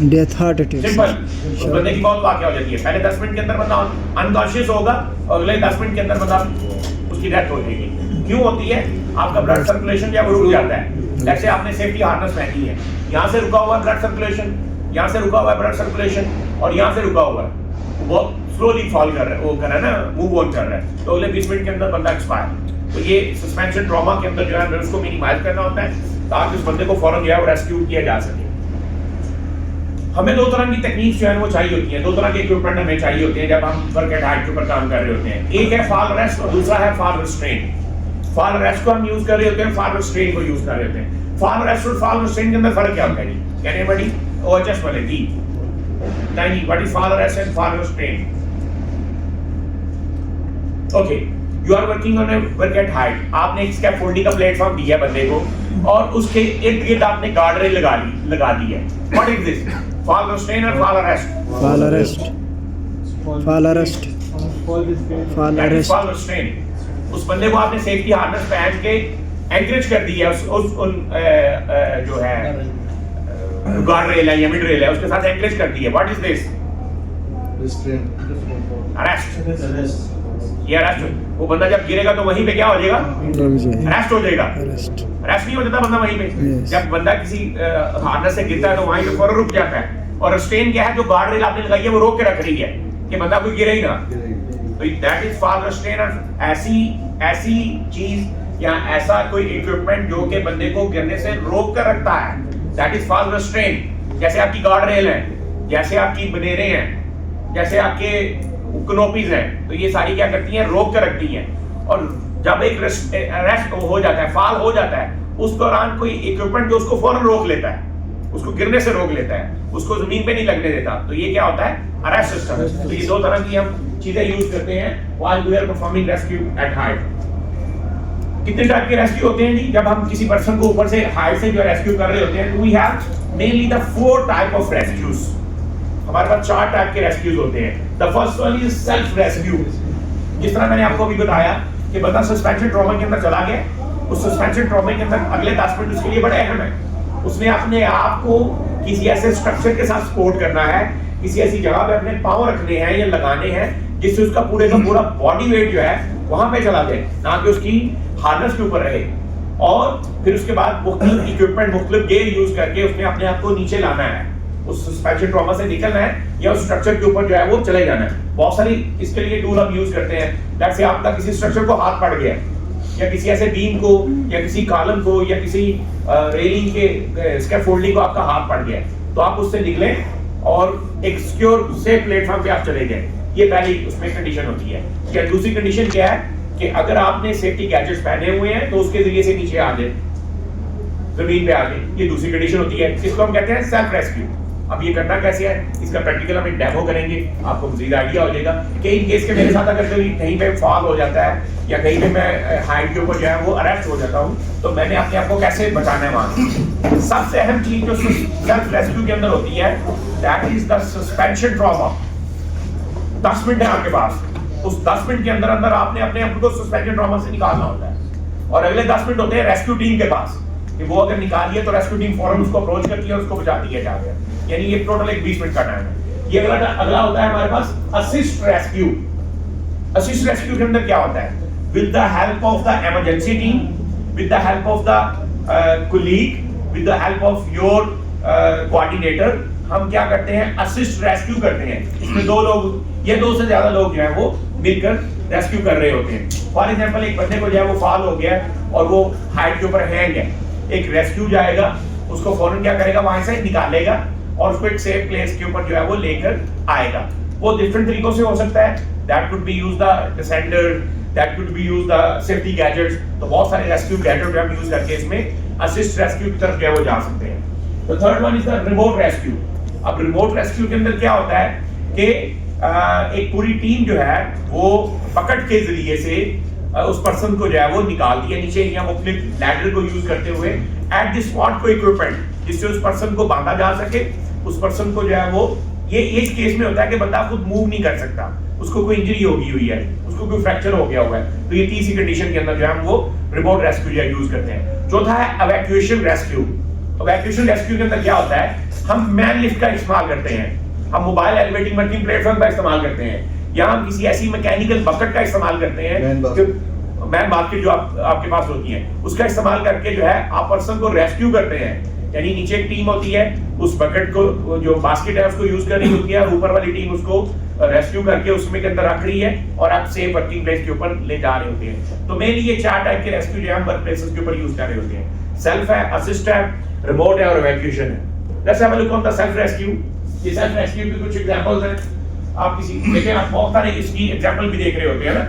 Death heart attack. Simple. उस बंदे की मौत वाकई हो जाती है, पहले 10 मिनट के अंदर बंदा अनकॉन्शियस होगा और अगले 10 मिनट के अंदर बंदा उसकी डेथ हो जाएगी। क्यों होती है? आपका ब्लड सर्कुलेशन जब रुक जाता है, जैसे आपने सेफ्टी हार्नेस पहनी है, यहाँ से रुका हुआ है ब्लड सर्कुलेशन, यहाँ से रुका हुआ है ब्लड सर्कुलेशन और यहाँ से रुका हुआ है, वो स्लोली फॉल कर रहा है, वो कर रहा है ना, मूव ऑन कर रहा है, तो अगले 20 मिनट के अंदर बंदा एक्सपायर। तो ये सस्पेंशन ट्रॉमा के अंदर जो है उसको मिनिमाइज करना होता है ताकि उस बंदे को फौरन जो है वो रेस्क्यू किया जा सके। हमें दो तरह की टेक्निक जो है वो चाहिए होती है, दो तरह के इक्विपमेंट हमें चाहिए होते हैं जब हम वर्क एट हाइट के ऊपर काम कर रहे होते हैं। एक है फॉल रेस्ट और दूसरा है फॉल रिस्ट्रेन। फॉल रेस्ट को हम यूज कर रहे होते हैं, फॉल रिस्ट्रेन को यूज कर रहे होते हैं। फॉल रेस्ट और फॉल रिस्ट्रेन के अंदर फर्क क्या होता है जी? कहने बड़ी ओएचएस वाले दी नहीं, what is fall arrest and fall restraint? Okay, you are working on a work at height, आपने एक स्कैफोल्डिंग का प्लेटफॉर्म दिया है बंदे को और उसके इर्द गिर्द आपने गार्ड रेल लगा दी है। What is this? Fall restraint और fall arrest? Fall arrest, fall arrest, fall arrest. Fall restraint, उस बंदे को आपने सेफ्टी हार्नेस पहन के एंकरेज कर दिया उस जो है गार्ड रेल है या मिड रेल है उसके साथ एंकरेज कर दिया। What is this? अरेस्ट। ये अरेस्ट, वो बंदा जब गिरेगा तो वहीं पे क्या हो जाएगा? अरेस्ट हो जाएगा। अरेस्ट नहीं हो जाता बंदा वहीं पे। जब बंदा किसी हार्नेस से गिरता है तो वहीं पे फौरन रुक जाता है। और रिस्ट्रेन क्या है? जो गार्ड रेल आपने लगाई है वो रोक के रख रही है कि बंदा कोई गिरे ही ना। तो दैट इज फॉल रिस्ट्रेन। ऐसी चीज या ऐसा कोई इक्विपमेंट जो कि बंदे को गिरने से रोक कर रखता है, दैट इज फॉल रिस्ट्रेन। जैसे आपकी गार्ड रेल है, जैसे आपकी बनेरे हैं, जैसे आपके कनोपीज हैं, तो ये सारी क्या करती हैं? रोक कर रखती हैं। और जब एक रेस्ट हो जाता है, फॉल हो जाता है, उस दौरान कोई इक्विपमेंट जो उसको फौरन रोक लेता है, उसको गिरने से रोक लेता है, उसको जमीन पे नहीं लगने देता, तो ये क्या होता है? Arrest system. तो ये दो तरह की हम चीजें यूज करते हैं while we are performing rescue at height. कितने टाइप के रेस्क्यू होते हैं जी? जब हम किसी पर्सन को ऊपर से हाइट से जो रेस्क्यू कर रहे होते हैं, we have mainly the 4 type of rescues. हमारे पास 4 टाइप के रेस्क्यूज होते हैं। The first one is self rescue. जिस तरह मैंने आपको अभी बताया कि बंदा सस्पेंशन ट्रॉमा के अंदर चला गया, उस सस्पेंशन ट्रॉमा के अंदर अगले 10 मिनट उसके लिए बड़े अहम है। उसने अपने आप को किसी ऐसे स्ट्रक्चर के साथ सपोर्ट करना है, किसी ऐसी जगह पे अपने पाँव रखने हैं या लगाने हैं जिससे उसका पूरे का पूरा बॉडी वेट जो है वहां पे चला जाए, ना कि उसकी हार्नेस के ऊपर रहे। और फिर उसके बाद मुख्तलिफ इक्विपमेंट, मुख्तलिफ गेयर यूज करके उसने अपने आप को नीचे लाना है, उस सस्पेंशन ट्रॉमा से निकलना है या उस स्ट्रक्चर के ऊपर जो है वो चले जाना है। बहुत सारी इसके लिए टूल हम यूज करते हैं। जैसे आपका किसी स्ट्रक्चर को हाथ पड़ गया या किसी ऐसे बीम को या किसी कॉलम को या किसी रेलिंग के स्कैफोल्डिंग को आपका हाथ पड़ गया, तो आप उससे निकलें और एक सिक्योर सेफ प्लेटफॉर्म पे आप चले जाएं। ये पहली उसमें कंडीशन होती है। या दूसरी कंडीशन क्या है कि अगर आपने सेफ्टी गैजेट्स पहने हुए हैं तो उसके जरिए से नीचे आ जाए, जमीन पे आ जाए, ये दूसरी कंडीशन होती है। इसको हम कहते हैं सेल्फ रेस्क्यू। अब ये करना कैसे है, इसका प्रैक्टिकल हम एक डेमो करेंगे, आपको मजीद आइडिया हो जाएगा कि इन केस के मेरे साथ अगर कहीं पे फॉल हो जाता है या कहीं पे मैं हाइट के ऊपर जो है वो अरेस्ट हो जाता हूँ, तो मैंने अपने आप को कैसे बचाना है वहां। सबसे अहम चीज जो सेल्फ रेस्क्यू के अंदर होती है, that is the suspension trauma. 10 minute है आपके पास, उस 10 मिनट के अंदर अंदर आपने अपने आप को सस्पेंशन ट्रॉमा से निकालना होता है। और अगले 10 मिनट होते हैं रेस्क्यू टीम के पास कि वो अगर निकालिए तो रेस्क्यू टीम फौरन उसको अप्रोच करती है और उसको बचाती है जाकर। यानी ये टोटल एक 20 मिनट का टाइम है। ये अगला होता है हमारे पास असिस्ट रेस्क्यू। असिस्ट रेस्क्यू के अंदर क्या होता है? With the help of the emergency team, with the help of the colleague, with the help of your coordinator, हम क्या करते हैं? असिस्ट रेस्क्यू करते हैं। इसमें 2 लोग या 2 से ज्यादा लोग जो है वो मिलकर रेस्क्यू कर रहे होते हैं। फॉर एग्जांपल, एक बंदे को जो है वो फॉल हो गया और वो हाइट के ऊपर हैंग है, एक रेस्क्यू जाएगा, उसको फौरन क्या करेगा? वहां से निकालेगा और उसको एक सेफ प्लेस के ऊपर जो है वो लेकर आएगा। वो डिफरेंट तरीकों से हो सकता है। That could be use the descender, that could be use the safety gadgets. तो बहुत सारे रेस्क्यू गैजेट हम यूज करके इसमें असिस्ट रेस्क्यू की तरफ जो है वो जा सकते हैं। तो third one is the remote rescue. अब रिमोट रेस्क्यू के अंदर क्या होता है कि एक पूरी टीम जो है वो पकड़ के जरिए से उस पर्सन को जो है वो निकाल दिया नीचे या मुख्तलिफ लैडर को यूज करते हुए एट द स्पॉट को इक्विपमेंट जिससे उस पर्सन को बांधा जा सके। उस पर्सन को जो है वो ये एक केस में होता है कि बंदा खुद मूव नहीं कर सकता, उसको कोई इंजरी होगी हुई है, उसको कोई फ्रैक्चर हो गया हुआ है, तो ये तीसरी कंडीशन के अंदर जो है हम वो रिमोट रेस्क्यू यूज करते हैं। चौथा है इवैक्यूएशन रेस्क्यू। इवैक्यूएशन रेस्क्यू के अंदर क्या होता है? हम मैन लिफ्ट का इस्तेमाल करते हैं, हम मोबाइल एलिवेटिंग वर्किंग प्लेटफॉर्म का इस्तेमाल करते हैं, या हम किसी ऐसी मैकेनिकल बकेट का इस्तेमाल करते हैं, मैन बास्केट जो आपके पास होती है, उसका इस्तेमाल करके जो है आप पर्सन को रेस्क्यू करते हैं। यानी नीचे एक टीम होती है, उस बकेट को जो बास्केट है उसको यूज करनी होती है, और ऊपर वाली टीम उसको रेस्क्यू करके उसमें के अंदर रख रही है और आप सेफ वर्किंग प्लेस के ऊपर ले जा रहे होते हैं। तो मेनली ये 4 टाइप के रेस्क्यू जो है हम वर्क प्लेसेस के ऊपर यूज कर रहे होते हैं। सेल्फ है, असिस्ट है, रिमोट है और इवैक्यूएशन है। Let's have a look on the self rescue. ये सेल्फ रेस्क्यू के कुछ एग्जांपल्स हैं। आप किसी देखें, आप बहुत सारे इसकी एग्जांपल भी देख रहे होते हैं ना।